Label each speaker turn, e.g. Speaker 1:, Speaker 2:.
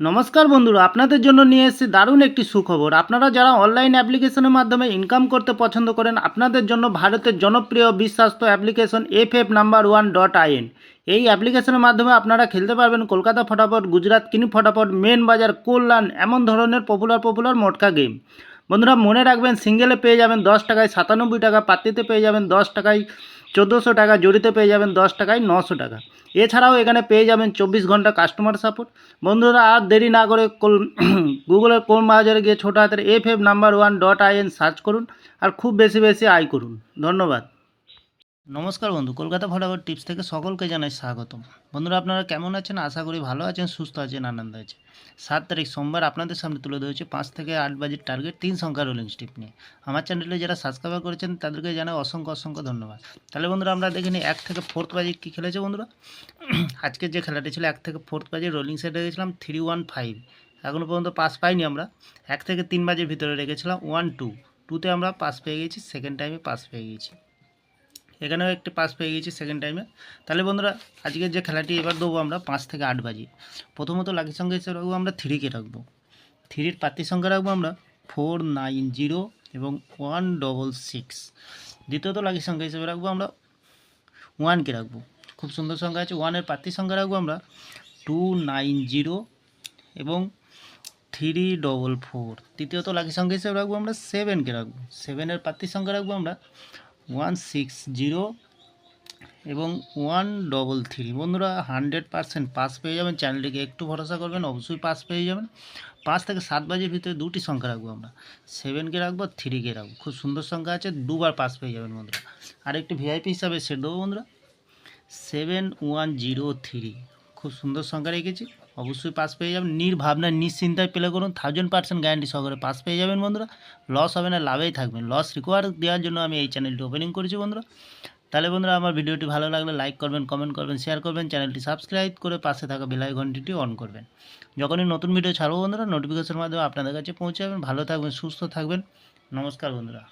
Speaker 1: নমস্কার বন্ধুরা, আপনাদের জন্য নিয়ে এসেছি দারুণ একটি সুখবর। আপনারা যারা অনলাইন অ্যাপ্লিকেশনের মাধ্যমে ইনকাম করতে পছন্দ করেন, আপনাদের জন্য ভারতের জনপ্রিয় বিশ্বস্ত অ্যাপ্লিকেশন FF No.1.in। এই অ্যাপ্লিকেশনের মাধ্যমে আপনারা খেলতে পারবেন কলকাতা ফটাফট, গুজরাট কিনি ফটাফট, মেন বাজার, কল্যাণ, এমন ধরনের পপুলার মোটকা গেম। বন্ধুরা মনে রাখবেন, সিঙ্গেলে পেয়ে যাবেন 10 টাকায় 97 টাকা, পাত্তিতে পেয়ে যাবেন 10 টাকায় 1400 টাকা, জড়িতে পেয়ে যাবেন 10 টাকায় 900 টাকা। এছাড়াও এখানে পেয়ে যাবেন 24 ঘন্টা কাস্টমার সাপোর্ট। বন্ধুরা আর দেরি না করে গুগলের ক্রোম ব্রাউজারে গিয়ে ছোটো হাতের FF No.1.in সার্চ করুন আর খুব বেশি বেশি আয় করুন। ধন্যবাদ। নমস্কার বন্ধু, কলকাতা ফটাফট টিপস থেকে সকলকে জানাই স্বাগতম। বন্ধুরা আপনারা কেমন আছেন? আশা করি ভালো আছেন, সুস্থ আছেন, আনন্দ আছে। 7 তারিখ সোমবার আপনাদের সামনে তুলে ধরেছে 5 থেকে 8 বাজির টার্গেট 3 সংখ্যা রোলিং স্টিপ নিয়ে। আমার চ্যানেলে যারা সাবস্ক্রাইব করেছেন তাদেরকে জানাই অসংখ্য ধন্যবাদ। তাহলে বন্ধুরা আমরা দেখে নিই 1 থেকে 4 বাজি কী খেলেছে বন্ধুরা। আজকের যে খেলাটি ছিল 1 থেকে 4 বাজি রোলিং সেটে রেখেছিলাম 315, এখনও পর্যন্ত পাস পাইনি আমরা। 1 থেকে 3 বাজির ভিতরে রেখেছিলাম 12, 2তে আমরা পাস পেয়ে গেছি, সেকেন্ড টাইমে পাস পেয়ে গেছি। এখানেও একটি পাস পেয়ে গেছি সেকেন্ড টাইমে। তাহলে বন্ধুরা আজকের যে খেলাটি এবার দেবো আমরা 5 থেকে 8 বাজি। প্রথমত লাকি সংখ্যা হিসেবে রাখবো আমরা 3কে রাখবো। 3-র প্রার্থী সংখ্যা রাখবো আমরা 490 এবং 166। দ্বিতীয়ত লাকি সংখ্যা হিসেবে রাখবো আমরা 1কে রাখবো। খুব সুন্দর সংখ্যা আছে। 1-এর প্রার্থী সংখ্যা রাখবো আমরা 290 এবং 344। তৃতীয়ত লাকি সংখ্যা হিসেবে রাখবো আমরা 7কে রাখবো। 7-এর প্রার্থী সংখ্যা রাখবো আমরা 160 এবং 133। বন্ধুরা 100% পাস পেয়ে যাবেন। চ্যানেলটিকে একটু ভরসা করবেন, অবশ্যই পাস পেয়ে যাবেন। 5 থেকে 7 বাজির ভিতরে 2টি সংখ্যা রাখবো আমরা, 7কে রাখবো, 3কে রাখবো। খুব সুন্দর সংখ্যা আছে, 2বার পাস পেয়ে যাবেন বন্ধুরা। আর একটি ভিআইপি হিসাবে সেট দেবো বন্ধুরা 7103। খুব সুন্দর সংখ্যা রেখেছি, অবশ্যই পাস পেয়ে যাবেন। নির্ভাবনা নিশ্চিন্তায় প্লে করুন, 1000% গ্যারান্টি সহকারে পাস পেয়ে যাবেন বন্ধুরা। লস হবে না, লাভেই থাকবেন। লস রিকভার দেওয়ার জন্য আমি এই চ্যানেলটি ওপেনিং করেছি বন্ধুরা। তাহলে বন্ধুরা আমার ভিডিওটি ভালো লাগলে লাইক করবেন, কমেন্ট করবেন, শেয়ার করবেন, চ্যানেলটি সাবস্ক্রাইব করে পাশে থাকা বেল আইকনটি অন করবেন। যখনই নতুন ভিডিও ছাড়বো বন্ধুরা নোটিফিকেশনের মাধ্যমে আপনাদের কাছে পৌঁছে যাবেন। ভালো থাকবেন, সুস্থ থাকবেন। নমস্কার বন্ধুরা।